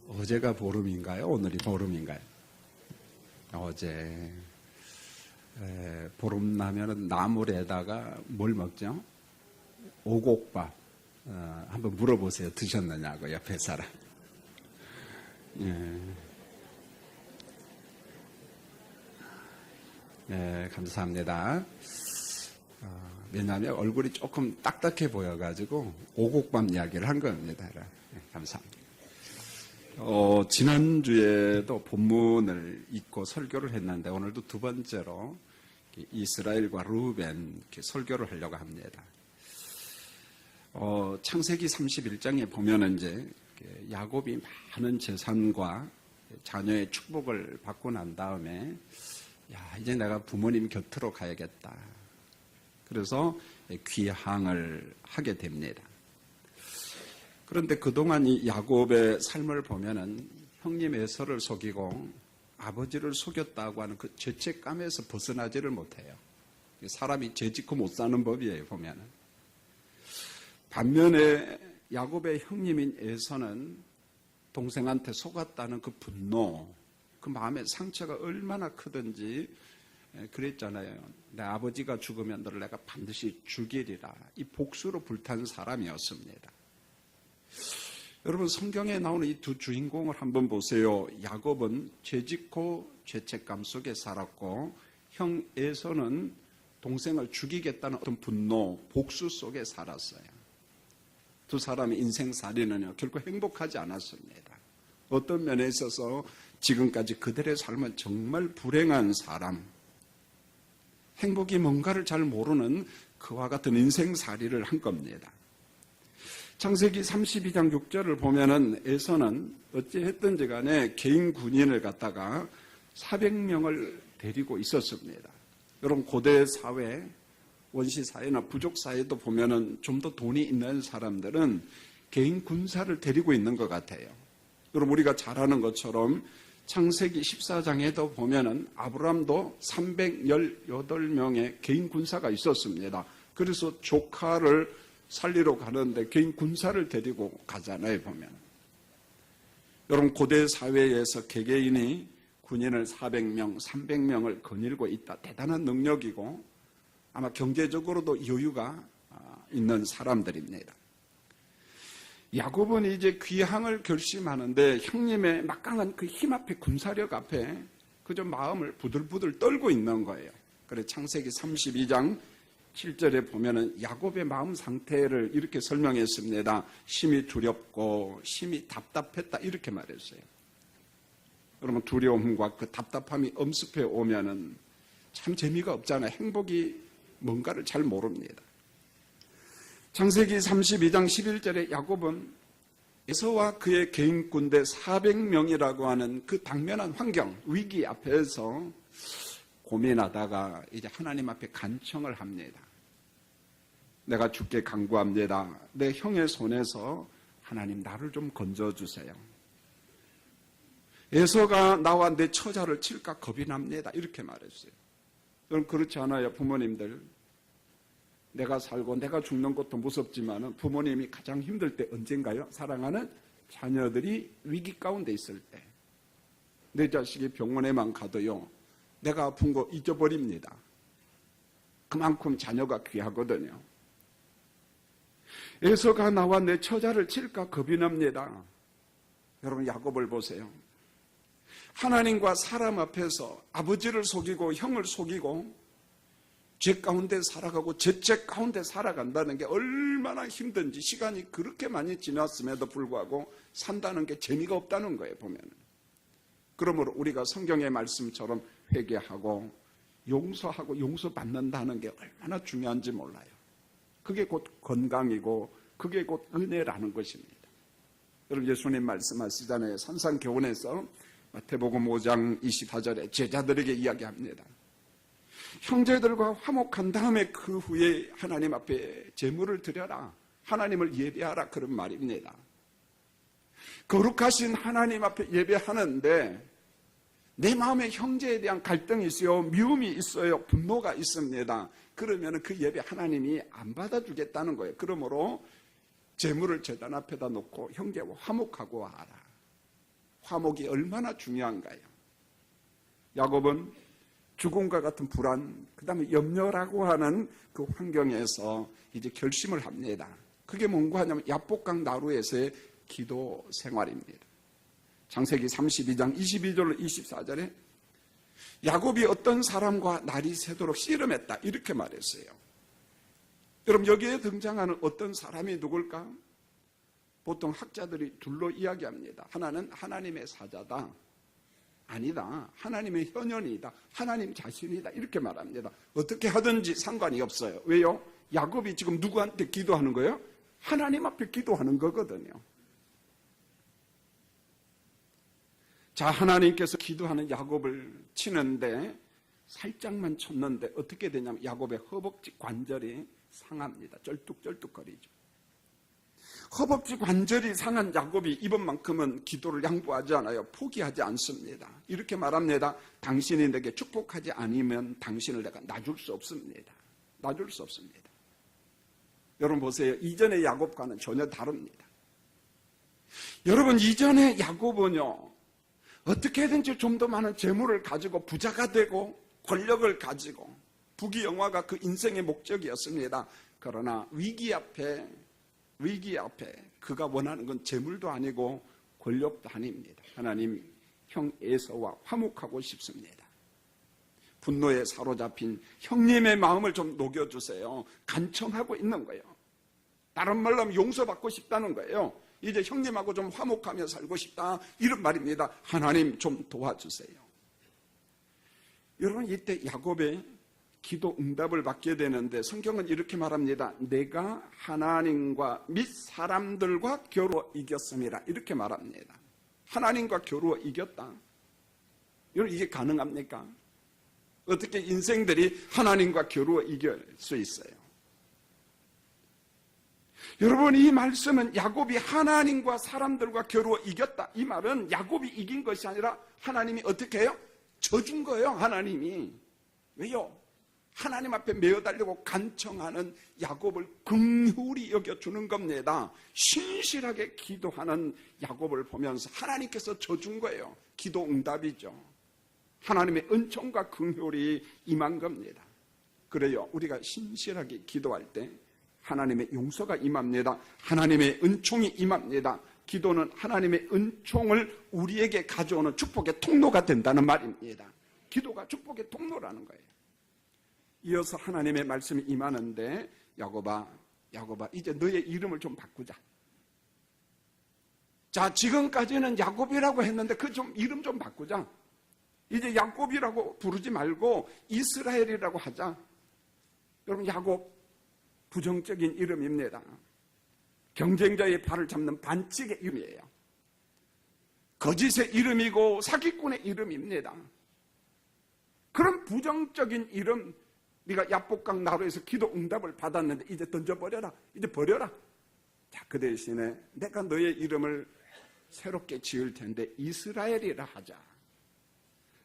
어제가 보름인가요? 오늘이 보름인가요? 어제. 보름 나면은 나물에다가 뭘 먹죠? 오곡밥. 한번 물어보세요. 드셨느냐고, 옆에 사람. 네, 감사합니다. 왜냐하면 얼굴이 조금 딱딱해 보여가지고 오곡밥 이야기를 한 겁니다. 네, 감사합니다. 지난주에도 본문을 읽고 설교를 했는데 오늘도 두 번째로 이스라엘과 루벤 설교를 하려고 합니다. 창세기 31장에 보면은 이제 야곱이 많은 재산과 자녀의 축복을 받고 난 다음에 이제 내가 부모님 곁으로 가야겠다. 그래서 귀향을 하게 됩니다. 그런데 그동안 이 야곱의 삶을 보면은 형님 에서를 속이고 아버지를 속였다고 하는 그 죄책감에서 벗어나지를 못해요. 사람이 죄 짓고 못 사는 법이에요, 보면은. 반면에 야곱의 형님인 에서는 동생한테 속았다는 그 분노, 그 마음의 상처가 얼마나 크든지 그랬잖아요. 내 아버지가 죽으면 너를 내가 반드시 죽이리라. 이 복수로 불탄 사람이었습니다. 여러분, 성경에 나오는 이 두 주인공을 한번 보세요. 야곱은 죄짓고 죄책감 속에 살았고, 형 에서는 동생을 죽이겠다는 어떤 분노, 복수 속에 살았어요. 두 사람의 인생살이는요, 결코 행복하지 않았습니다. 어떤 면에 있어서 지금까지 그들의 삶은 정말 불행한 사람, 행복이 뭔가를 잘 모르는 그와 같은 인생살이를 한 겁니다. 창세기 32장 6절을 보면은 에서는 어찌했든지 간에 개인 군인을 갖다가 400명을 데리고 있었습니다. 여러분, 고대 사회, 원시 사회나 부족 사회도 보면은 좀 더 돈이 있는 사람들은 개인 군사를 데리고 있는 것 같아요. 여러분, 우리가 잘 아는 것처럼 창세기 14장에도 보면은 아브람도 318명의 개인 군사가 있었습니다. 그래서 조카를 살리러 가는데 개인 군사를 데리고 가잖아요, 보면. 여러분, 고대 사회에서 개개인이 군인을 400명, 300명을 거닐고 있다. 대단한 능력이고 아마 경제적으로도 여유가 있는 사람들입니다. 야곱은 이제 귀향을 결심하는데 형님의 막강한 그 힘 앞에, 군사력 앞에 그저 마음을 부들부들 떨고 있는 거예요. 그래서 창세기 32장 7절에 보면은 야곱의 마음 상태를 이렇게 설명했습니다. 심히 두렵고 심히 답답했다, 이렇게 말했어요. 여러분, 두려움과 그 답답함이 엄습해 오면은 참 재미가 없잖아요. 행복이 뭔가를 잘 모릅니다. 창세기 32장 11절에 야곱은 에서와 그의 개인 군대 400명이라고 하는 그 당면한 환경, 위기 앞에서 고민하다가 이제 하나님 앞에 간청을 합니다. 내가 주께 간구합니다. 내 형의 손에서 하나님 나를 좀 건져주세요. 에서가 나와 내 처자를 칠까 겁이 납니다. 이렇게 말했어요. 여러분, 그렇지 않아요? 부모님들. 내가 살고 내가 죽는 것도 무섭지만 부모님이 가장 힘들 때 언젠가요? 사랑하는 자녀들이 위기 가운데 있을 때. 내 자식이 병원에만 가도요, 내가 아픈 거 잊어버립니다. 그만큼 자녀가 귀하거든요. 에서가 나와 내 처자를 칠까 겁이 납니다. 여러분, 야곱을 보세요. 하나님과 사람 앞에서 아버지를 속이고 형을 속이고 죄 가운데 살아가고 죄책 가운데 살아간다는 게 얼마나 힘든지, 시간이 그렇게 많이 지났음에도 불구하고 산다는 게 재미가 없다는 거예요, 보면. 그러므로 우리가 성경의 말씀처럼 회개하고 용서하고 용서받는다는 게 얼마나 중요한지 몰라요. 그게 곧 건강이고 그게 곧 은혜라는 것입니다. 여러분, 예수님 말씀하시잖아요. 산상교훈에서 마태복음 5장 24절에 제자들에게 이야기합니다. 형제들과 화목한 다음에 그 후에 하나님 앞에 제물을 드려라, 하나님을 예배하라, 그런 말입니다. 거룩하신 하나님 앞에 예배하는데 내 마음에 형제에 대한 갈등이 있어요, 미움이 있어요, 분노가 있습니다. 그러면 그 예배 하나님이 안 받아주겠다는 거예요. 그러므로 제물을 제단 앞에다 놓고 형제와 화목하고 하라. 화목이 얼마나 중요한가요? 야곱은 죽음과 같은 불안, 그 다음에 염려라고 하는 그 환경에서 이제 결심을 합니다. 그게 뭔가 하냐면 야복강 나루에서의 기도 생활입니다. 창세기 32장 22절로 24절에 야곱이 어떤 사람과 날이 새도록 씨름했다 이렇게 말했어요. 여러분 여기에 등장하는 어떤 사람이 누굴까? 보통 학자들이 둘로 이야기합니다. 하나는 하나님의 사자다. 아니다. 하나님의 현현이다. 하나님 자신이다. 이렇게 말합니다. 어떻게 하든지 상관이 없어요. 왜요? 야곱이 지금 누구한테 기도하는 거예요? 하나님 앞에 기도하는 거거든요. 자, 하나님께서 기도하는 야곱을 치는데 살짝만 쳤는데 어떻게 되냐면 야곱의 허벅지 관절이 상합니다. 쩔뚝쩔뚝거리죠. 허벅지 관절이 상한 야곱이 이번만큼은 기도를 양보하지 않아요. 포기하지 않습니다. 이렇게 말합니다. 당신이 내게 축복하지 않으면 당신을 내가 놔줄 수 없습니다. 놔줄 수 없습니다. 여러분 보세요. 이전의 야곱과는 전혀 다릅니다. 여러분 이전의 야곱은요. 어떻게든지 좀 더 많은 재물을 가지고 부자가 되고 권력을 가지고 부귀영화가 그 인생의 목적이었습니다. 그러나 위기 앞에 그가 원하는 건 재물도 아니고 권력도 아닙니다. 하나님 형 에서와 화목하고 싶습니다. 분노에 사로잡힌 형님의 마음을 좀 녹여주세요. 간청하고 있는 거예요. 다른 말로 하면 용서받고 싶다는 거예요. 이제 형님하고 좀 화목하며 살고 싶다 이런 말입니다. 하나님 좀 도와주세요. 여러분 이때 야곱의 기도 응답을 받게 되는데 성경은 이렇게 말합니다. 내가 하나님과 및 사람들과 겨루어 이겼습니다. 이렇게 말합니다. 하나님과 겨루어 이겼다. 여러분 이게 가능합니까? 어떻게 인생들이 하나님과 겨루어 이길 수 있어요? 여러분 이 말씀은 야곱이 하나님과 사람들과 겨루어 이겼다. 이 말은 야곱이 이긴 것이 아니라 하나님이 어떻게 해요? 져준 거예요. 하나님이. 왜요? 하나님 앞에 메어달리고 간청하는 야곱을 긍휼히 여겨주는 겁니다. 신실하게 기도하는 야곱을 보면서 하나님께서 져준 거예요. 기도 응답이죠. 하나님의 은총과 긍휼이 임한 겁니다. 그래요. 우리가 신실하게 기도할 때 하나님의 용서가 임합니다. 하나님의 은총이 임합니다. 기도는 하나님의 은총을 우리에게 가져오는 축복의 통로가 된다는 말입니다. 기도가 축복의 통로라는 거예요. 이어서 하나님의 말씀이 임하는데 야곱아 이제 너의 이름을 좀 바꾸자. 자, 지금까지는 야곱이라고 했는데 그 이름 좀 바꾸자. 이제 야곱이라고 부르지 말고 이스라엘이라고 하자. 여러분 야곱 부정적인 이름입니다. 경쟁자의 발을 잡는 반칙의 이름이에요. 거짓의 이름이고 사기꾼의 이름입니다. 그런 부정적인 이름, 네가 야복강 나루에서 기도 응답을 받았는데 이제 던져버려라. 이제 버려라. 자, 그 대신에 내가 너의 이름을 새롭게 지을 텐데 이스라엘이라 하자.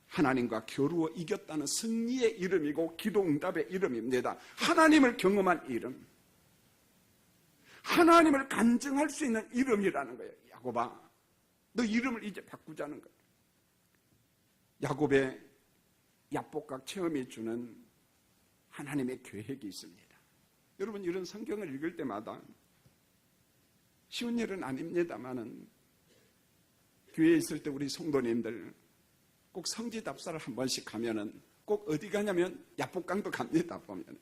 하나님과 겨루어 이겼다는 승리의 이름이고 기도 응답의 이름입니다. 하나님을 경험한 이름. 하나님을 간증할 수 있는 이름이라는 거예요. 야곱아, 너 이름을 이제 바꾸자는 거예요. 야곱의 야복강 체험이 주는 하나님의 계획이 있습니다. 여러분 이런 성경을 읽을 때마다 쉬운 일은 아닙니다만은 교회에 있을 때 우리 성도님들 꼭 성지 답사를 한 번씩 가면은 꼭 어디 가냐면 야복강도 갑니다. 보면은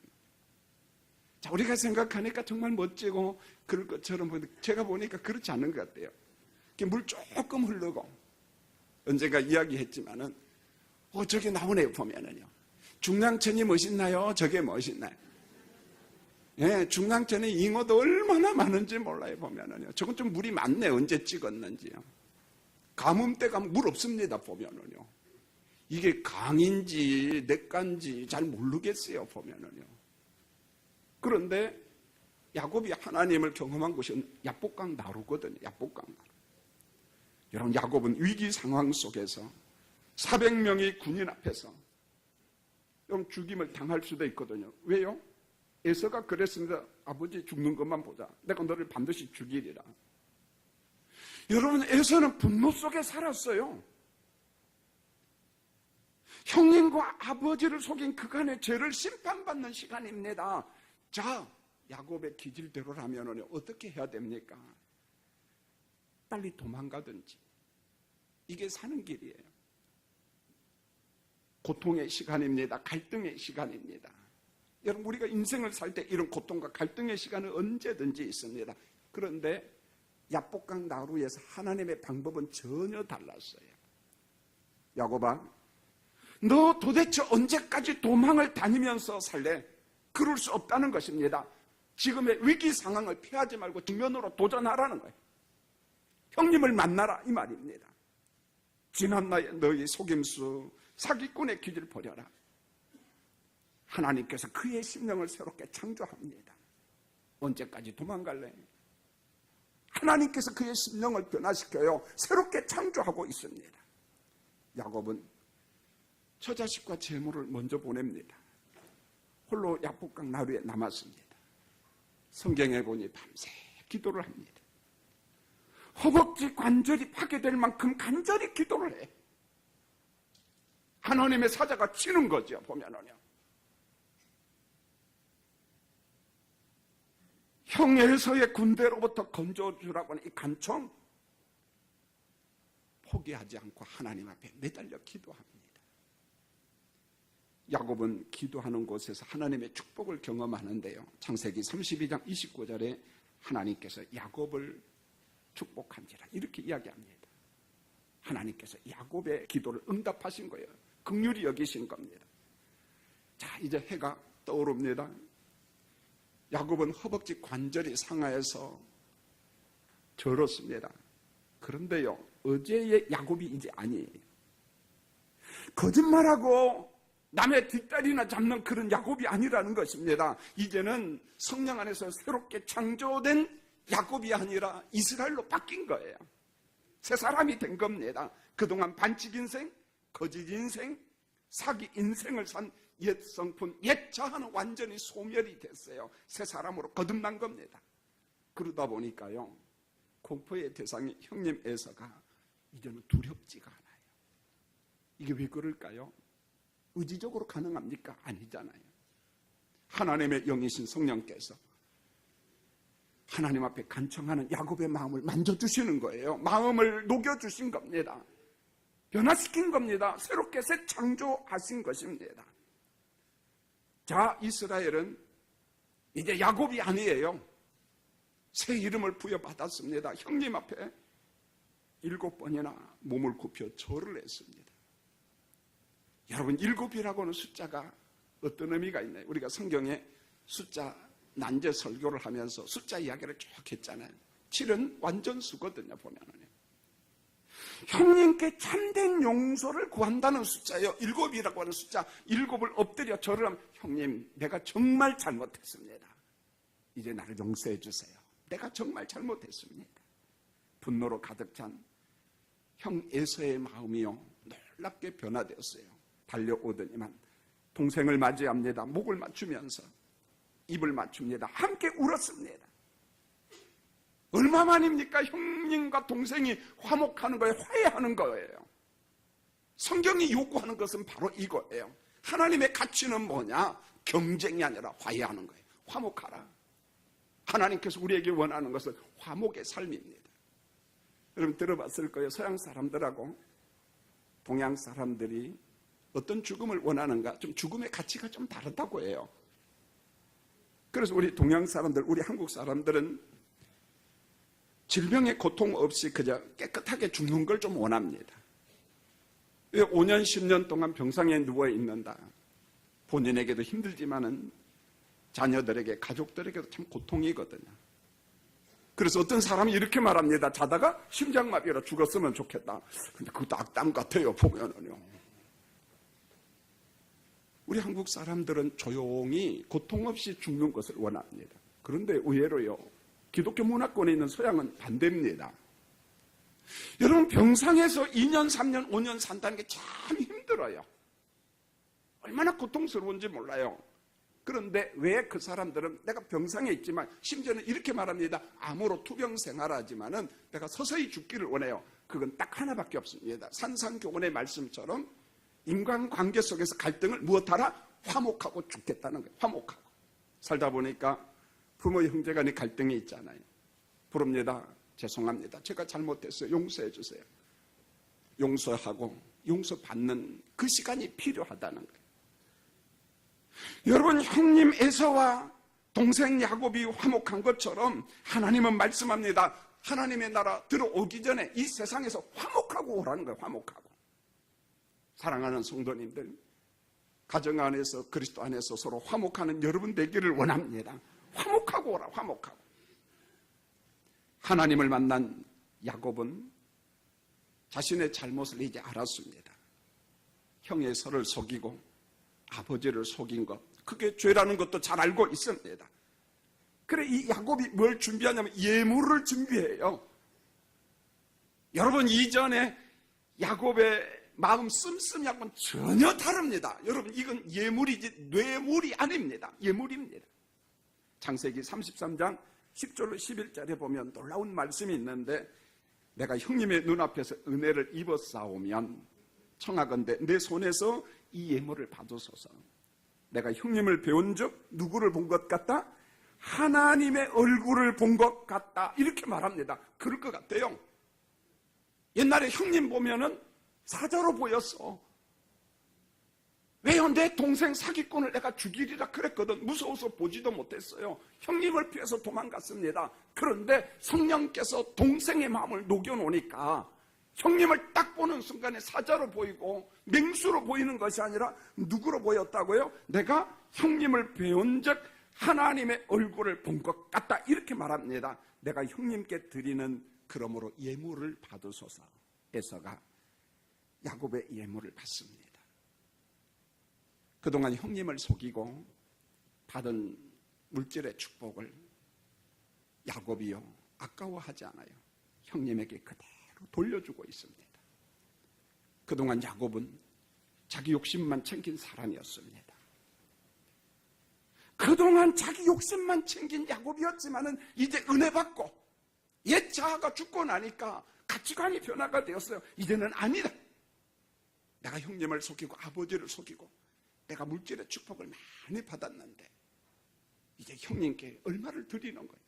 자, 우리가 생각하니까 정말 멋지고 그럴 것처럼 제가 보니까 그렇지 않은 것 같아요. 물 조금 흐르고 언젠가 이야기했지만은 저기 나오네요. 보면은요. 중랑천이 멋있나요? 저게 멋있나요? 예, 중랑천에 잉어도 얼마나 많은지 몰라요. 보면은요. 저건 좀 물이 많네. 언제 찍었는지요. 가뭄때 가면 물 없습니다. 보면은요. 이게 강인지 냇가인지 잘 모르겠어요. 보면은요. 그런데 야곱이 하나님을 경험한 곳이 야복강 나루거든요. 야복강 나루. 여러분 야곱은 위기 상황 속에서 400명의 군인 앞에서 여러분 죽임을 당할 수도 있거든요. 왜요? 에서가 그랬습니다. 아버지 죽는 것만 보자. 내가 너를 반드시 죽이리라. 여러분, 에서는 분노 속에 살았어요. 형님과 아버지를 속인 그간의 죄를 심판받는 시간입니다. 자, 야곱의 기질대로라면 어떻게 해야 됩니까? 빨리 도망가든지. 이게 사는 길이에요. 고통의 시간입니다. 갈등의 시간입니다. 여러분, 우리가 인생을 살 때 이런 고통과 갈등의 시간은 언제든지 있습니다. 그런데 야복강 나루에서 하나님의 방법은 전혀 달랐어요. 야곱아, 너 도대체 언제까지 도망을 다니면서 살래? 그럴 수 없다는 것입니다. 지금의 위기 상황을 피하지 말고 정면으로 도전하라는 거예요. 형님을 만나라, 이 말입니다. 지난날의 너희 속임수, 사기꾼의 기질 버려라. 하나님께서 그의 심령을 새롭게 창조합니다. 언제까지 도망갈래? 하나님께서 그의 심령을 변화시켜요. 새롭게 창조하고 있습니다. 야곱은 처자식과 재물을 먼저 보냅니다. 홀로 야복강 나루에 남았습니다. 성경에 보니 밤새 기도를 합니다. 허벅지 관절이 파괴될 만큼 간절히 기도를 해. 하나님의 사자가 치는 거죠, 보면은요. 형 에서의 군대로부터 건져주라고 하는 이 간청, 포기하지 않고 하나님 앞에 매달려 기도합니다. 야곱은 기도하는 곳에서 하나님의 축복을 경험하는데요. 창세기 32장 29절에 하나님께서 야곱을 축복한지라 이렇게 이야기합니다. 하나님께서 야곱의 기도를 응답하신 거예요. 긍휼히 여기신 겁니다. 자, 이제 해가 떠오릅니다. 야곱은 허벅지 관절이 상하여서 절었습니다. 그런데요, 어제의 야곱이 이제 아니에요. 거짓말하고 남의 뒷다리나 잡는 그런 야곱이 아니라는 것입니다. 이제는 성령 안에서 새롭게 창조된 야곱이 아니라 이스라엘로 바뀐 거예요. 새 사람이 된 겁니다. 그동안 반칙 인생, 거짓 인생, 사기 인생을 산 옛 성품, 옛 자아는 완전히 소멸이 됐어요. 새 사람으로 거듭난 겁니다. 그러다 보니까요, 공포의 대상이 형님 에서가 이제는 두렵지가 않아요. 이게 왜 그럴까요? 의지적으로 가능합니까? 아니잖아요. 하나님의 영이신 성령께서 하나님 앞에 간청하는 야곱의 마음을 만져주시는 거예요. 마음을 녹여주신 겁니다. 변화시킨 겁니다. 새롭게 새 창조하신 것입니다. 자, 이스라엘은 이제 야곱이 아니에요. 새 이름을 부여받았습니다. 형님 앞에 7번이나 몸을 굽혀 절을 했습니다. 여러분, 7이라고 하는 숫자가 어떤 의미가 있나요? 우리가 성경에 숫자 난제 설교를 하면서 숫자 이야기를 쭉 했잖아요. 7은 완전수거든요, 보면은. 형님께 참된 용서를 구한다는 숫자예요. 7이라고 하는 숫자. 7을 엎드려 절을 하면, 형님, 내가 정말 잘못했습니다. 이제 나를 용서해 주세요. 내가 정말 잘못했습니다. 분노로 가득 찬 형 에서의 마음이요, 놀랍게 변화되었어요. 달려오더니만 동생을 맞이합니다. 목을 맞추면서 입을 맞춥니다. 함께 울었습니다. 얼마만입니까? 형님과 동생이 화목하는 거예요. 화해하는 거예요. 성경이 요구하는 것은 바로 이거예요. 하나님의 가치는 뭐냐? 경쟁이 아니라 화해하는 거예요. 화목하라. 하나님께서 우리에게 원하는 것은 화목의 삶입니다. 여러분 들어봤을 거예요. 서양 사람들하고 동양 사람들이 어떤 죽음을 원하는가? 좀 죽음의 가치가 좀 다르다고 해요. 그래서 우리 동양 사람들, 우리 한국 사람들은 질병의 고통 없이 그저 깨끗하게 죽는 걸 좀 원합니다. 5년, 10년 동안 병상에 누워 있는다. 본인에게도 힘들지만은 자녀들에게, 가족들에게도 참 고통이거든요. 그래서 어떤 사람이 이렇게 말합니다. 자다가 심장마비로 죽었으면 좋겠다. 근데 그것도 악담 같아요, 보면은요. 우리 한국 사람들은 조용히 고통 없이 죽는 것을 원합니다. 그런데 의외로요, 기독교 문화권에 있는 서양은 반대입니다. 여러분, 병상에서 2년, 3년, 5년 산다는 게 참 힘들어요. 얼마나 고통스러운지 몰라요. 그런데 왜 그 사람들은 내가 병상에 있지만 심지어는 이렇게 말합니다. 암으로 투병생활하지만은 내가 서서히 죽기를 원해요. 그건 딱 하나밖에 없습니다. 산상교훈의 말씀처럼 인간관계 속에서 갈등을 무엇하라? 화목하고 죽겠다는 거예요. 화목하고. 살다 보니까 부모 형제간의 갈등이 있잖아요. 부릅니다. 죄송합니다. 제가 잘못했어요. 용서해 주세요. 용서하고 용서받는 그 시간이 필요하다는 거예요. 여러분, 형님 에서와 동생 야곱이 화목한 것처럼 하나님은 말씀합니다. 하나님의 나라 들어오기 전에 이 세상에서 화목하고 오라는 거예요. 화목하고. 사랑하는 성도님들, 가정 안에서 그리스도 안에서 서로 화목하는 여러분 되기를 원합니다. 화목하고 오라. 화목하고. 하나님을 만난 야곱은 자신의 잘못을 이제 알았습니다. 형의 서를 속이고 아버지를 속인 것, 그게 죄라는 것도 잘 알고 있습니다. 그래, 이 야곱이 뭘 준비하냐면 예물을 준비해요. 여러분, 이전에 야곱의 마음 씀씀이하고는 전혀 다릅니다. 여러분, 이건 예물이지 뇌물이 아닙니다. 예물입니다. 창세기 33장 10절로 11절에 보면 놀라운 말씀이 있는데, 내가 형님의 눈앞에서 은혜를 입었사오면 청하건대 내 손에서 이 예물을 받으소서. 내가 형님을 배운 적 누구를 본 것 같다? 하나님의 얼굴을 본 것 같다. 이렇게 말합니다. 그럴 것 같아요. 옛날에 형님 보면은 사자로 보였어. 왜요? 내 동생 사기꾼을 내가 죽이리라 그랬거든. 무서워서 보지도 못했어요. 형님을 피해서 도망갔습니다. 그런데 성령께서 동생의 마음을 녹여놓으니까 형님을 딱 보는 순간에 사자로 보이고 맹수로 보이는 것이 아니라 누구로 보였다고요? 내가 형님을 배운 적 하나님의 얼굴을 본 것 같다. 이렇게 말합니다. 내가 형님께 드리는 그러므로 예물을 받으소서. 에서가 야곱의 예물을 받습니다. 그동안 형님을 속이고 받은 물질의 축복을 야곱이요 아까워하지 않아요. 형님에게 그대로 돌려주고 있습니다. 그동안 야곱은 자기 욕심만 챙긴 사람이었습니다. 그동안 자기 욕심만 챙긴 야곱이었지만은 이제 은혜 받고 옛 자아가 죽고 나니까 가치관이 변화가 되었어요. 이제는 아니다. 내가 형님을 속이고 아버지를 속이고 내가 물질의 축복을 많이 받았는데 이제 형님께 얼마를 드리는 거예요?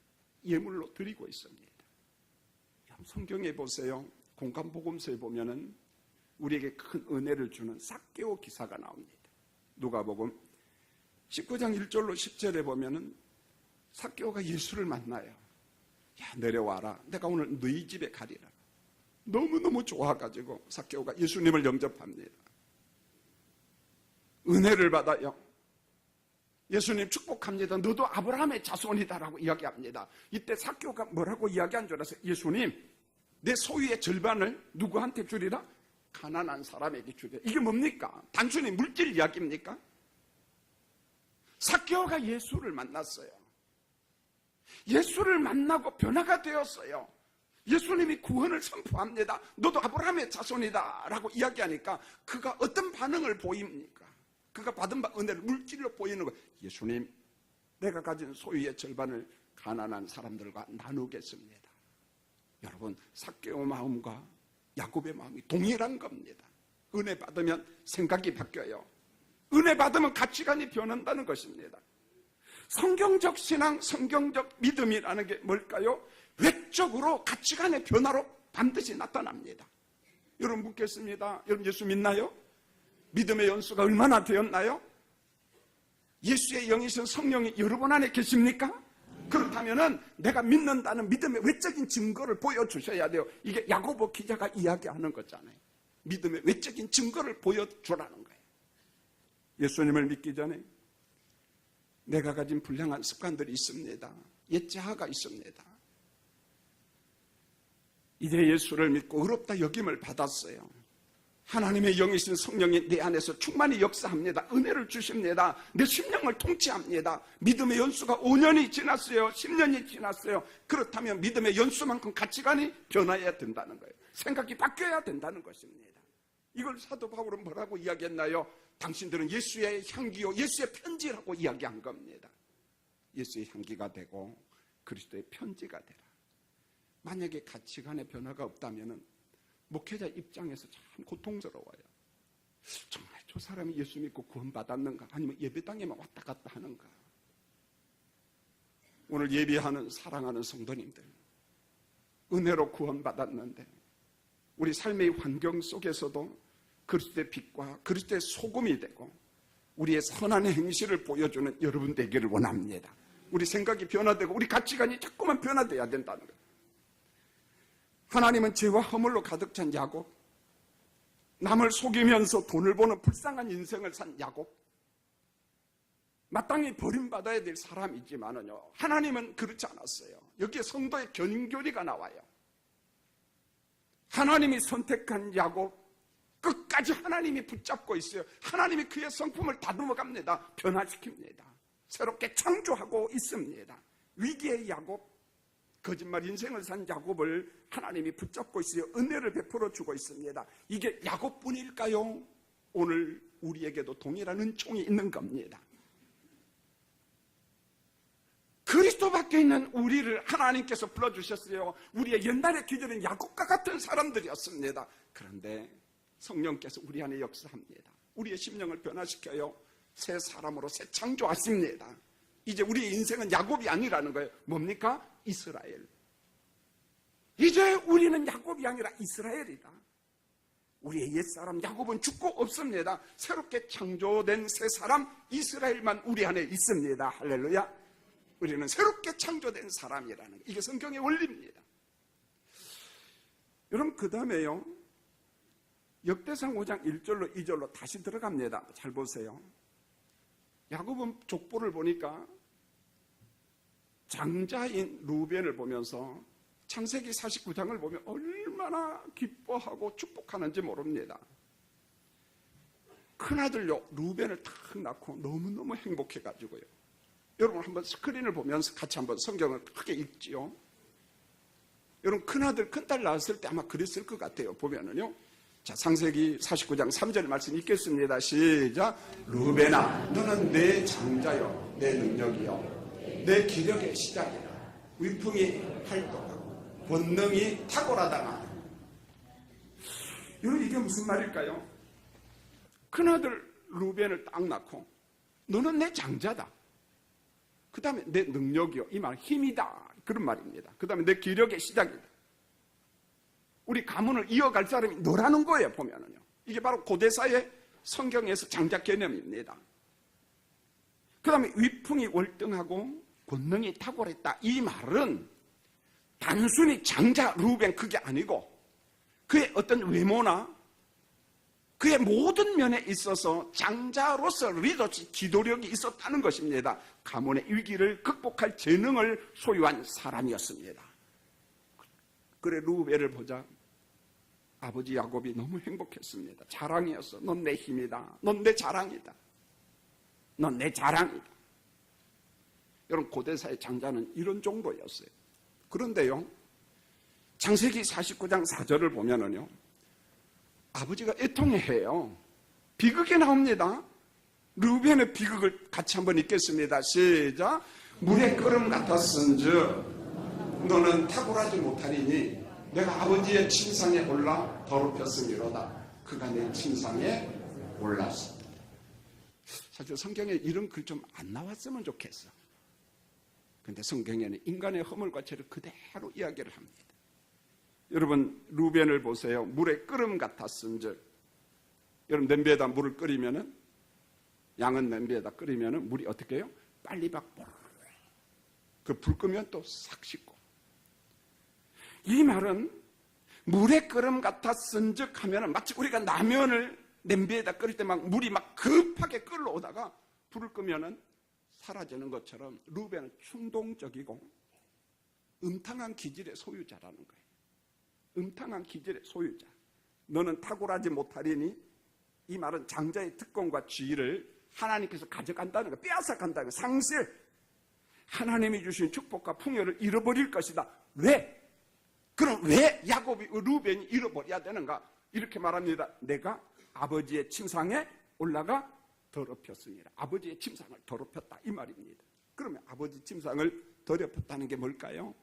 예물로 드리고 있습니다. 성경에 보세요. 공간복음서에 보면은 우리에게 큰 은혜를 주는 삭개오 기사가 나옵니다. 누가복음 19장 1절로 10절에 보면은 삭개오가 예수를 만나요. 야, 내려와라. 내가 오늘 너희 집에 가리라. 너무너무 좋아가지고 삭개오가 예수님을 영접합니다. 은혜를 받아요. 예수님 축복합니다. 너도 아브라함의 자손이다라고 이야기합니다. 이때 삭개오가 뭐라고 이야기한 줄 아세요? 예수님, 내 소유의 절반을 누구한테 주리라? 가난한 사람에게 주리라. 이게 뭡니까? 단순히 물질 이야기입니까? 삭개오가 예수를 만났어요. 예수를 만나고 변화가 되었어요. 예수님이 구원을 선포합니다. 너도 아브라함의 자손이다 라고 이야기하니까 그가 어떤 반응을 보입니까? 그가 받은 은혜를 물질로 보이는 거예요. 예수님, 내가 가진 소유의 절반을 가난한 사람들과 나누겠습니다. 여러분, 삭개오 마음과 야곱의 마음이 동일한 겁니다. 은혜 받으면 생각이 바뀌어요. 은혜 받으면 가치관이 변한다는 것입니다. 성경적 신앙, 성경적 믿음이라는 게 뭘까요? 외적으로 가치관의 변화로 반드시 나타납니다. 여러분 묻겠습니다. 여러분 예수 믿나요? 믿음의 연수가 얼마나 되었나요? 예수의 영이신 성령이 여러분 안에 계십니까? 그렇다면은 내가 믿는다는 믿음의 외적인 증거를 보여주셔야 돼요. 이게 야고보 기자가 이야기하는 거잖아요. 믿음의 외적인 증거를 보여주라는 거예요. 예수님을 믿기 전에 내가 가진 불량한 습관들이 있습니다. 옛 자아가 있습니다. 이제 예수를 믿고 의롭다 여김을 받았어요. 하나님의 영이신 성령이 내 안에서 충만히 역사합니다. 은혜를 주십니다. 내 심령을 통치합니다. 믿음의 연수가 5년이 지났어요. 10년이 지났어요. 그렇다면 믿음의 연수만큼 가치관이 변화해야 된다는 거예요. 생각이 바뀌어야 된다는 것입니다. 이걸 사도 바울은 뭐라고 이야기했나요? 당신들은 예수의 향기요 예수의 편지라고 이야기한 겁니다. 예수의 향기가 되고 그리스도의 편지가 되라. 만약에 가치관의 변화가 없다면 목회자 입장에서 참 고통스러워요. 정말 저 사람이 예수 믿고 구원받았는가? 아니면 예배당에만 왔다 갔다 하는가? 오늘 예배하는 사랑하는 성도님들, 은혜로 구원받았는데 우리 삶의 환경 속에서도 그리스도의 빛과 그리스도의 소금이 되고 우리의 선한 행실을 보여주는 여러분 되기를 원합니다. 우리 생각이 변화되고 우리 가치관이 자꾸만 변화돼야 된다는 거예요. 하나님은 죄와 허물로 가득 찬 야곱, 남을 속이면서 돈을 버는 불쌍한 인생을 산 야곱, 마땅히 버림받아야 될 사람이지만은요, 하나님은 그렇지 않았어요. 여기에 성도의 견인교리가 나와요. 하나님이 선택한 야곱, 끝까지 하나님이 붙잡고 있어요. 하나님이 그의 성품을 다듬어 갑니다. 변화시킵니다. 새롭게 창조하고 있습니다. 위기의 야곱, 거짓말 인생을 산 야곱을 하나님이 붙잡고 있어요. 은혜를 베풀어 주고 있습니다. 이게 야곱뿐일까요? 오늘 우리에게도 동일한 은총이 있는 겁니다. 그리스도 밖에 있는 우리를 하나님께서 불러주셨어요. 우리의 옛날의 기절은 야곱과 같은 사람들이었습니다. 그런데 성령께서 우리 안에 역사합니다. 우리의 심령을 변화시켜요. 새 사람으로 새 창조하십니다. 이제 우리의 인생은 야곱이 아니라는 거예요. 뭡니까? 이스라엘. 이제 우리는 야곱이 아니라 이스라엘이다. 우리의 옛사람 야곱은 죽고 없습니다. 새롭게 창조된 새 사람 이스라엘만 우리 안에 있습니다. 할렐루야. 우리는 새롭게 창조된 사람이라는 거. 이게 성경의 원리입니다. 여러분, 그 다음에요, 역대상 5장 1절로 2절로 다시 들어갑니다. 잘 보세요. 야곱은 족보를 보니까 장자인 루벤을 보면서 창세기 49장을 보면 얼마나 기뻐하고 축복하는지 모릅니다. 큰아들요 루벤을 탁 낳고 너무너무 행복해가지고요. 여러분 한번 스크린을 보면서 같이 한번 성경을 크게 읽지요. 여러분 큰아들 큰딸 낳았을 때 아마 그랬을 것 같아요. 보면은요. 자, 창세기 49장 3절 말씀 읽겠습니다. 시작. 루벤아, 너는 내 장자요, 내 능력이요, 내 기력의 시작이라. 위풍이 활동하고 권능이 탁월하다가. 여러분 이게 무슨 말일까요? 큰아들 루벤을 딱 낳고 너는 내 장자다. 그 다음에 내 능력이요, 이 말 힘이다, 그런 말입니다. 그 다음에 내 기력의 시작이다. 우리 가문을 이어갈 사람이 너라는 거예요. 보면은요, 이게 바로 고대사의 성경에서 장자 개념입니다. 그 다음에 위풍이 월등하고 권능이 탁월했다. 이 말은 단순히 장자 루벤 그게 아니고 그의 어떤 외모나 그의 모든 면에 있어서 장자로서 리더십, 지도력이 있었다는 것입니다. 가문의 위기를 극복할 재능을 소유한 사람이었습니다. 그래 루벤을 보자 아버지 야곱이 너무 행복했습니다. 자랑이었어. 넌 내 힘이다. 넌 내 자랑이다. 넌 내 자랑이다. 여러분 고대사의 장자는 이런 정도였어요. 그런데요, 창세기 49장 4절을 보면은요, 아버지가 애통해해요. 비극이 나옵니다. 루벤의 비극을 같이 한번 읽겠습니다. 시작. 물의 끓음 같았은즉 너는 탁월하지 못하리니 내가 아버지의 침상에 올라 더럽혔음이로다. 그가 내 침상에 올랐어. 사실 성경에 이런 글 좀 안 나왔으면 좋겠어. 근데 성경에는 인간의 허물과 죄를 그대로 이야기를 합니다. 여러분 루벤을 보세요. 물의 끓음 같았은즉. 여러분 냄비에다 물을 끓이면은, 양은 냄비에다 끓이면은 물이 어떻게 해요? 빨리 막 그 불 끄면 또 싹 식고. 이 말은 물의 끓음 같았은즉 하면은 마치 우리가 라면을 냄비에다 끓일 때 막 물이 막 급하게 끓어오다가 불을 끄면은 사라지는 것처럼 루벤은 충동적이고 음탕한 기질의 소유자라는 거예요. 음탕한 기질의 소유자. 너는 탁월하지 못하리니, 이 말은 장자의 특권과 지위를 하나님께서 가져간다는 거, 빼앗아간다는 거, 상실. 하나님이 주신 축복과 풍요를 잃어버릴 것이다. 왜? 그럼 왜 야곱이, 루벤이 잃어버려야 되는가? 이렇게 말합니다. 내가 아버지의 침상에 올라가 더럽혔으니라. 아버지의 침상을 더럽혔다 이 말입니다. 그러면 아버지 침상을 더럽혔다는 게 뭘까요?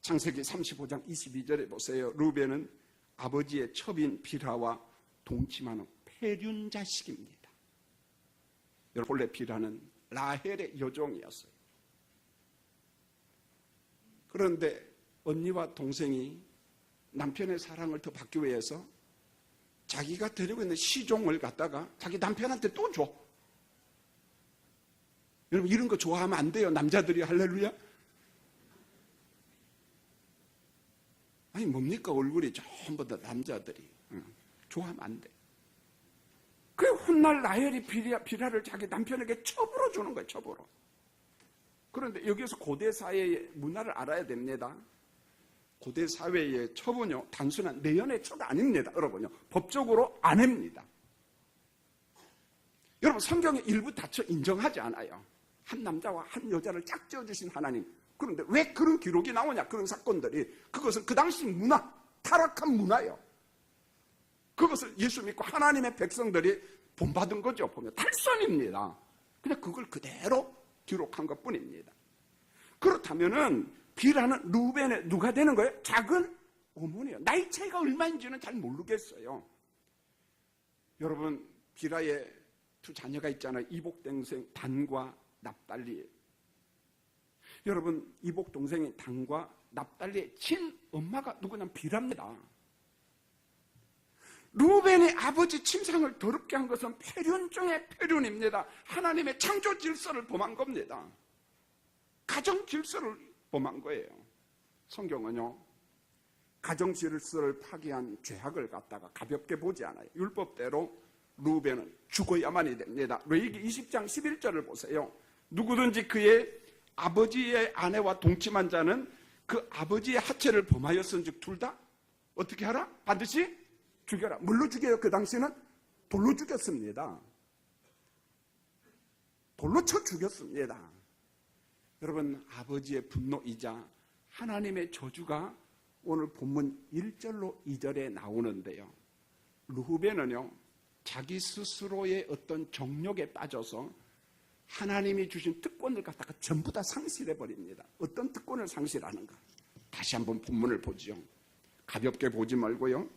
창세기 35장 22절에 보세요. 루벤은 아버지의 첩인 빌하와 동침하는 폐륜 자식입니다. 여러분, 본래 빌하는 라헬의 여종이었어요. 그런데 언니와 동생이 남편의 사랑을 더 받기 위해서 자기가 데리고 있는 시종을 갖다가 자기 남편한테 또 줘. 여러분, 이런 거 좋아하면 안 돼요. 남자들이. 할렐루야. 아니 뭡니까, 얼굴이 전부 다 남자들이. 좋아하면 안 돼. 그 훗날 라헬이 빌하를 자기 남편에게 첩으로 주는 거예요. 첩으로. 그런데 여기서 고대 사회의 문화를 알아야 됩니다. 고대 사회의 첩은요, 단순한 내연의 첩이 아닙니다. 여러분요, 법적으로 아내입니다. 여러분, 성경에 일부 다처 인정하지 않아요. 한 남자와 한 여자를 짝 지어주신 하나님. 그런데 왜 그런 기록이 나오냐, 그런 사건들이. 그것은 그 당시 문화, 타락한 문화예요. 그것을 예수 믿고 하나님의 백성들이 본받은 거죠. 보면 탈선입니다. 그냥 그걸 그대로 기록한 것 뿐입니다. 그렇다면은 빌하는 루벤의 누가 되는 거예요? 작은 어머니예요. 나이 차이가 얼마인지는 잘 모르겠어요. 여러분, 빌하의 두 자녀가 있잖아요. 이복 동생 단과 납달리. 여러분, 이복 동생인 단과 납달리의 친엄마가 누구냐면 빌하입니다. 루벤의 아버지 침상을 더럽게 한 것은 폐륜 중의 폐륜입니다. 하나님의 창조 질서를 범한 겁니다. 가정 질서를 범한 거예요. 성경은요, 가정 질서를 파괴한 죄악을 갖다가 가볍게 보지 않아요. 율법대로 루벤은 죽어야만이 됩니다. 레위기 20장 11절을 보세요. 누구든지 그의 아버지의 아내와 동침한 자는 그 아버지의 하체를 범하였은즉 둘 다 어떻게 하라? 반드시 죽여라. 뭘로 죽여요? 그 당시는 돌로 죽였습니다. 돌로 쳐 죽였습니다. 여러분, 아버지의 분노이자 하나님의 저주가 오늘 본문 1절로 2절에 나오는데요. 루벤은요, 자기 스스로의 어떤 정욕에 빠져서 하나님이 주신 특권을 갖다가 전부 다 상실해버립니다. 어떤 특권을 상실하는가? 다시 한번 본문을 보죠. 가볍게 보지 말고요.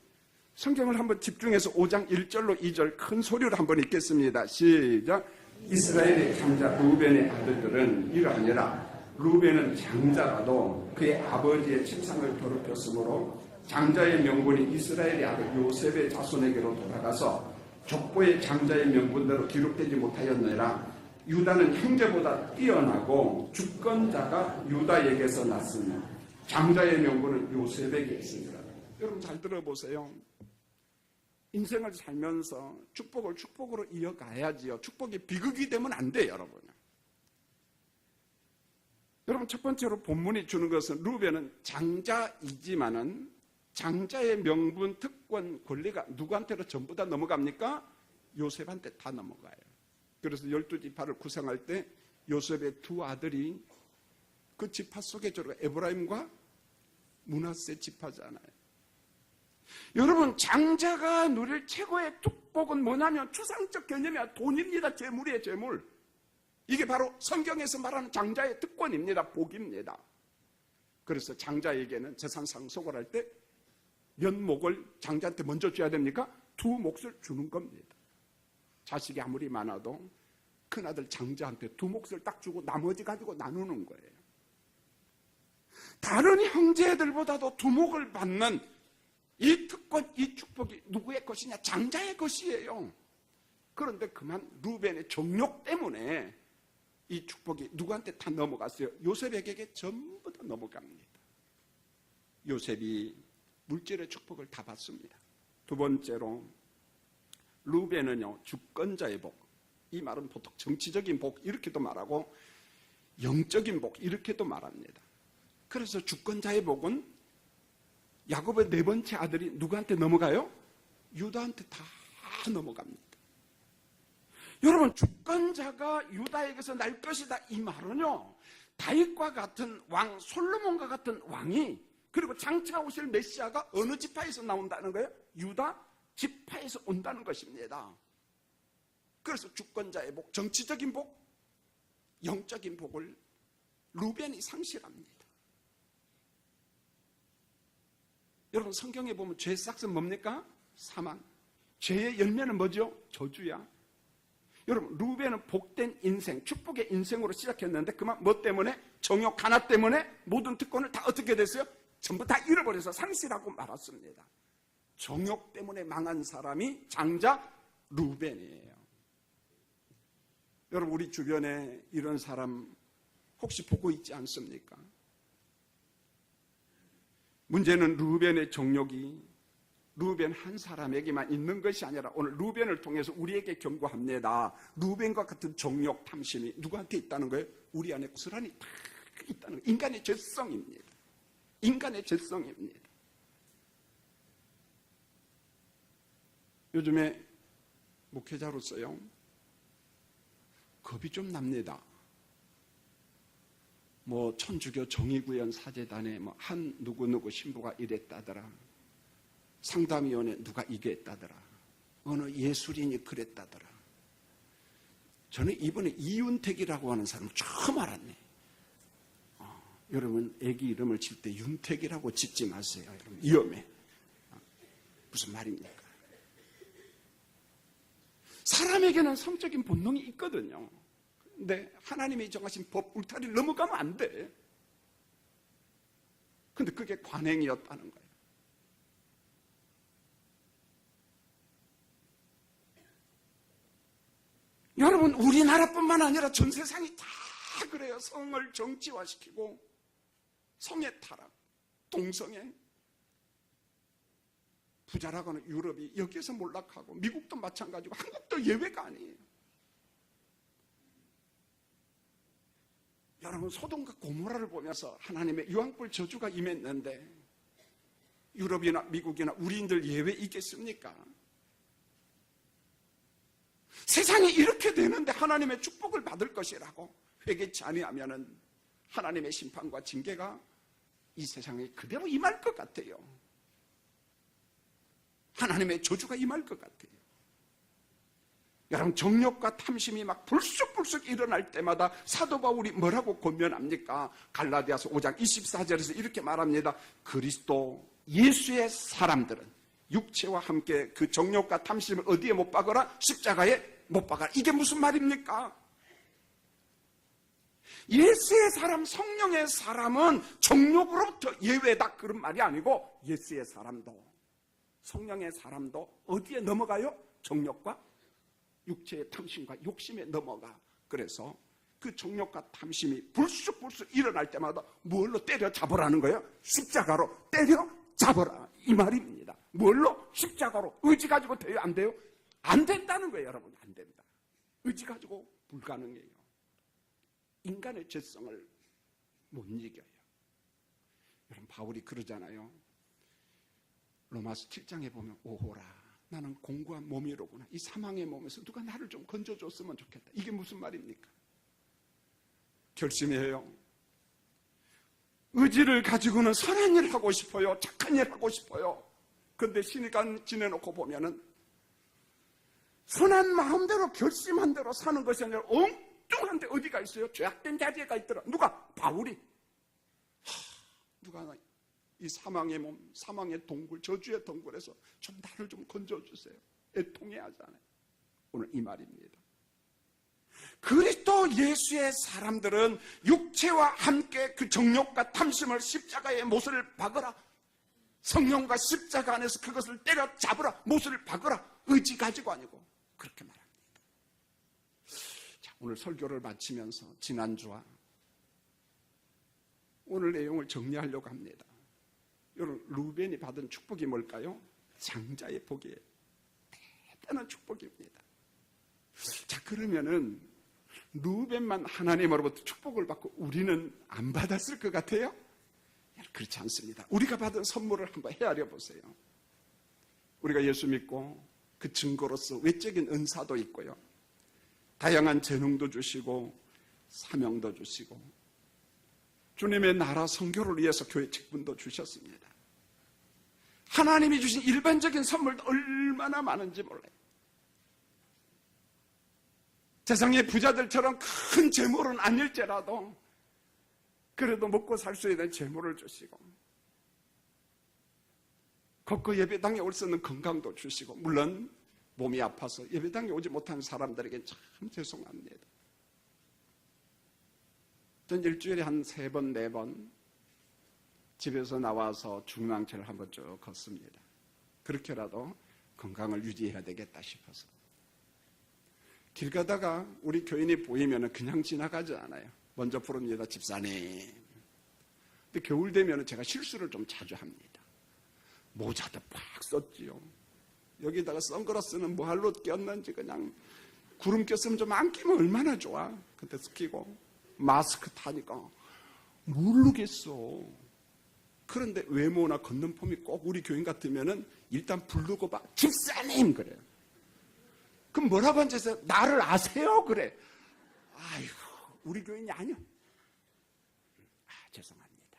성경을 한번 집중해서 5장 1절로 2절 큰 소리로 한번 읽겠습니다. 시작. 이스라엘의 장자 루벤의 아들들은 이러하니라. 루벤은 장자라도 그의 아버지의 침상을 더럽혔으므로 장자의 명분이 이스라엘의 아들 요셉의 자손에게로 돌아가서 족보의 장자의 명분대로 기록되지 못하였느니라. 유다는 형제보다 뛰어나고 주권자가 유다에게서 났으며 장자의 명분은 요셉에게 있습니다. 여러분, 잘 들어보세요. 인생을 살면서 축복을 축복으로 이어가야지요. 축복이 비극이 되면 안 돼요, 여러분. 여러분, 첫 번째로 본문이 주는 것은 루벤은 장자이지만은 장자의 명분, 특권, 권리가 누구한테로 전부 다 넘어갑니까? 요셉한테 다 넘어가요. 그래서 12지파를 구성할 때 요셉의 두 아들이 그 지파 속에 들어가 에브라임과 므낫세 지파잖아요. 여러분, 장자가 누릴 최고의 축복은 뭐냐면 추상적 개념이야. 돈입니다. 재물이에요, 재물. 이게 바로 성경에서 말하는 장자의 특권입니다. 복입니다. 그래서 장자에게는 재산 상속을 할 때 몇 목을 장자한테 먼저 줘야 됩니까? 두 몫을 주는 겁니다. 자식이 아무리 많아도 큰아들 장자한테 두 몫을 딱 주고 나머지 가지고 나누는 거예요. 다른 형제들보다도 두 몫을 받는 이 특권, 이 축복이 누구의 것이냐? 장자의 것이에요. 그런데 그만 루벤의 정욕 때문에 이 축복이 누구한테 다 넘어갔어요? 요셉에게 전부 다 넘어갑니다. 요셉이 물질의 축복을 다 받습니다. 두 번째로 루벤은요, 주권자의 복. 이 말은 보통 정치적인 복 이렇게도 말하고 영적인 복 이렇게도 말합니다. 그래서 주권자의 복은 야곱의 네 번째 아들이 누구한테 넘어가요? 유다한테 다 넘어갑니다. 여러분, 주권자가 유다에게서 날 것이다 이 말은요, 다윗과 같은 왕, 솔로몬과 같은 왕이, 그리고 장차 오실 메시아가 어느 지파에서 나온다는 거예요? 유다 지파에서 온다는 것입니다. 그래서 주권자의 복, 정치적인 복, 영적인 복을 루벤이 상실합니다. 여러분 성경에 보면 죄의 싹은 뭡니까? 사망. 죄의 열매는 뭐죠? 저주야. 여러분 루벤은 복된 인생, 축복의 인생으로 시작했는데 그만 뭐 때문에? 정욕 하나 때문에 모든 특권을 다 어떻게 됐어요? 전부 다 잃어버려서 상실하고 말았습니다. 정욕 때문에 망한 사람이 장자 루벤이에요. 여러분 우리 주변에 이런 사람 혹시 보고 있지 않습니까? 문제는 루벤의 정욕이 루벤 한 사람에게만 있는 것이 아니라 오늘 루벤을 통해서 우리에게 경고합니다. 루벤과 같은 정욕, 탐심이 누구한테 있다는 거예요? 우리 안에 고스란히 다 있다는 거예요. 인간의 죄성입니다. 인간의 죄성입니다. 요즘에 목회자로서요 겁이 좀 납니다. 뭐 천주교 정의구현 사제단에 뭐 한 누구누구 신부가 이랬다더라. 상담위원회 누가 이게 했다더라. 어느 예술인이 그랬다더라. 저는 이번에 이윤택이라고 하는 사람을 처음 알았네. 여러분 애기 이름을 칠 때 윤택이라고 짓지 마세요. 여러분 위험해. 무슨 말입니까? 사람에게는 성적인 본능이 있거든요. 근데 하나님이 정하신 법 울타리를 넘어가면 안 돼. 근데 그게 관행이었다는 거예요. 여러분 우리나라뿐만 아니라 전 세상이 다 그래요. 성을 정치화시키고 성의 타락, 동성애. 부자라고 하는 유럽이 여기에서 몰락하고 미국도 마찬가지고 한국도 예외가 아니에요. 여러분 소돔과 고모라를 보면서 하나님의 유황불 저주가 임했는데 유럽이나 미국이나 우리인들 예외 있겠습니까? 세상이 이렇게 되는데 하나님의 축복을 받을 것이라고 회개치 아니하면은 하나님의 심판과 징계가 이 세상에 그대로 임할 것 같아요. 하나님의 저주가 임할 것 같아요. 여러분 정욕과 탐심이 막 불쑥불쑥 일어날 때마다 사도 바울이 뭐라고 권면합니까? 갈라디아서 5장 24절에서 이렇게 말합니다. 그리스도 예수의 사람들은 육체와 함께 그 정욕과 탐심을 어디에 못 박으라? 십자가에 못 박아라. 이게 무슨 말입니까? 예수의 사람, 성령의 사람은 정욕으로부터 예외다 그런 말이 아니고 예수의 사람도 성령의 사람도 어디에 넘어가요? 정욕과 육체의 탐심과 욕심에 넘어가. 그래서 그 정욕과 탐심이 불쑥불쑥 일어날 때마다 뭘로 때려잡으라는 거예요? 십자가로 때려잡으라 이 말입니다. 뭘로? 십자가로. 의지 가지고 돼요? 안 돼요? 안 된다는 거예요. 여러분 안 된다. 의지 가지고 불가능해요. 인간의 죄성을 못 이겨요. 여러분 바울이 그러잖아요. 로마서 7장에 보면 오호라 나는 공고한 몸이로구나. 이 사망의 몸에서 누가 나를 좀 건져줬으면 좋겠다. 이게 무슨 말입니까? 결심해요. 의지를 가지고는 선한 일 하고 싶어요. 착한 일 하고 싶어요. 그런데 시간 지내놓고 보면은 선한 마음대로 결심한 대로 사는 것이 아니라 엉뚱한데 어디가 있어요? 죄악된 자리에가 있더라. 누가? 바울이. 누가 이 사망의 몸, 사망의 동굴, 저주의 동굴에서 좀 나를 좀 건져주세요. 애통해 하잖아요. 오늘 이 말입니다. 그리스도 예수의 사람들은 육체와 함께 그 정욕과 탐심을 십자가에 못을 박으라. 성령과 십자가 안에서 그것을 때려잡으라. 못을 박으라. 의지 가지고 아니고 그렇게 말합니다. 자, 오늘 설교를 마치면서 지난주와 오늘 내용을 정리하려고 합니다. 여러분 루벤이 받은 축복이 뭘까요? 장자의 복이에요. 대단한 축복입니다. 자 그러면은 루벤만 하나님으로부터 축복을 받고 우리는 안 받았을 것 같아요? 그렇지 않습니다. 우리가 받은 선물을 한번 헤아려 보세요. 우리가 예수 믿고 그 증거로서 외적인 은사도 있고요. 다양한 재능도 주시고 사명도 주시고 주님의 나라 선교를 위해서 교회 직분도 주셨습니다. 하나님이 주신 일반적인 선물도 얼마나 많은지 몰라요. 세상의 부자들처럼 큰 재물은 아닐지라도 그래도 먹고 살 수 있는 재물을 주시고 걷고 예배당에 올 수 있는 건강도 주시고, 물론 몸이 아파서 예배당에 오지 못하는 사람들에게 참 죄송합니다. 전 일주일에 한 3번, 4번 집에서 나와서 중랑천을 한번 쭉 걷습니다. 그렇게라도 건강을 유지해야 되겠다 싶어서. 길 가다가 우리 교인이 보이면 그냥 지나가지 않아요. 먼저 부릅니다. 집사님. 근데 겨울 되면 제가 실수를 좀 자주 합니다. 모자도 팍 썼지요. 여기다가 선글라스는 뭐할로 꼈는지 그냥 구름 꼈으면 좀 안 끼면 얼마나 좋아. 그때 끼고 마스크 타니까 모르겠어. 그런데 외모나 걷는 폼이 꼭 우리 교인 같으면은 일단 부르고 봐. 집사님 그래요. 그럼 뭐라고 앉아서 나를 아세요? 그래. 아이고 우리 교인이 아니야. 죄송합니다.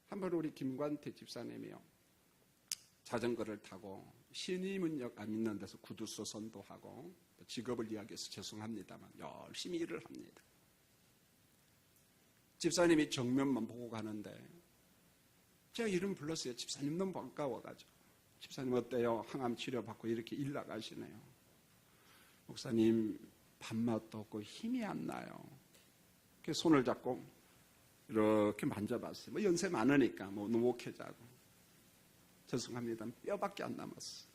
한번 우리 김관태 집사님이요. 자전거를 타고 신의문역 안 있는 데서 구두소 선도하고 직업을 이야기해서 죄송합니다만 열심히 일을 합니다. 집사님이 정면만 보고 가는데 제가 이름 불렀어요. 집사님 너무 반가워가지고. 집사님 어때요? 항암 치료받고 이렇게 일 나가시네요. 목사님 밥맛도 없고 힘이 안 나요. 그래서 손을 잡고 이렇게 만져봤어요. 뭐 연세 많으니까 뭐 노목해자고. 죄송합니다. 뼈밖에 안 남았어.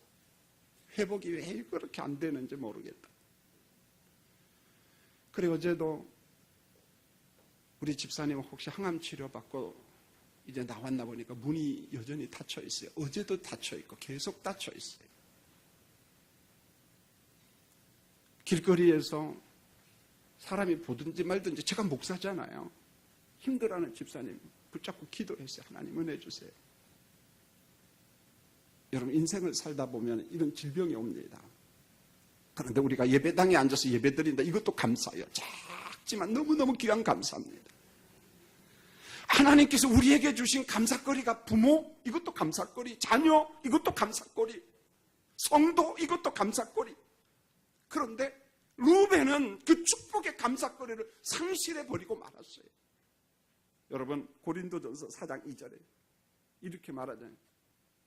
회복이 왜 그렇게 안 되는지 모르겠다. 그리고 어제도 우리 집사님 혹시 항암 치료받고 이제 나왔나 보니까 문이 여전히 닫혀 있어요. 어제도 닫혀 있고 계속 닫혀 있어요. 길거리에서 사람이 보든지 말든지 제가 목사잖아요. 힘들어하는 집사님 붙잡고 기도했어요. 하나님 은혜 주세요. 여러분 인생을 살다 보면 이런 질병이 옵니다. 그런데 우리가 예배당에 앉아서 예배드린다. 이것도 감사해요. 작지만 너무너무 귀한 감사합니다. 하나님께서 우리에게 주신 감사거리가 부모, 이것도 감사거리. 자녀, 이것도 감사거리. 성도, 이것도 감사거리. 그런데 루벤은 그 축복의 감사거리를 상실해버리고 말았어요. 여러분 고린도전서 4장 2절에 이렇게 말하잖아요.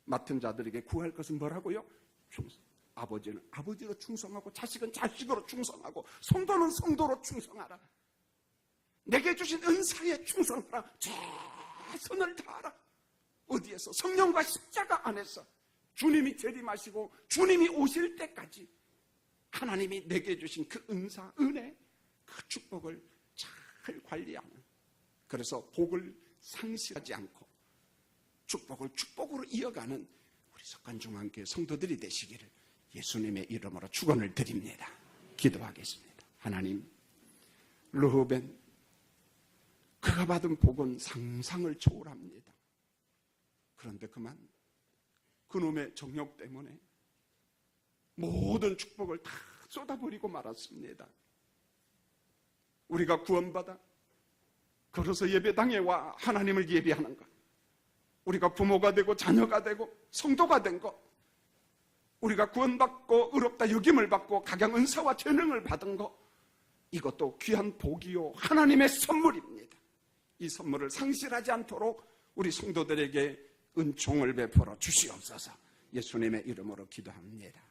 맡은 자들에게 구할 것은 뭐라고요? 충성. 아버지는 아버지로 충성하고 자식은 자식으로 충성하고 성도는 성도로 충성하라. 내게 주신 은사에 충성하라. 최선을 다하라. 어디에서? 성령과 십자가 안에서 주님이 재림하시고 주님이 오실 때까지 하나님이 내게 주신 그 은사, 은혜, 그 축복을 잘 관리하는, 그래서 복을 상실하지 않고 축복을 축복으로 이어가는 우리 석관중앙교회 성도들이 되시기를 예수님의 이름으로 축원을 드립니다. 기도하겠습니다. 하나님, 르후벤 그가 받은 복은 상상을 초월합니다. 그런데 그만 그놈의 정욕 때문에 모든 축복을 다 쏟아버리고 말았습니다. 우리가 구원받아 걸어서 예배당에 와 하나님을 예배하는 것, 우리가 부모가 되고 자녀가 되고 성도가 된 것, 우리가 구원받고 의롭다 여김을 받고 각양 은사와 재능을 받은 것, 이것도 귀한 복이요 하나님의 선물입니다. 이 선물을 상실하지 않도록 우리 성도들에게 은총을 베풀어 주시옵소서. 예수님의 이름으로 기도합니다.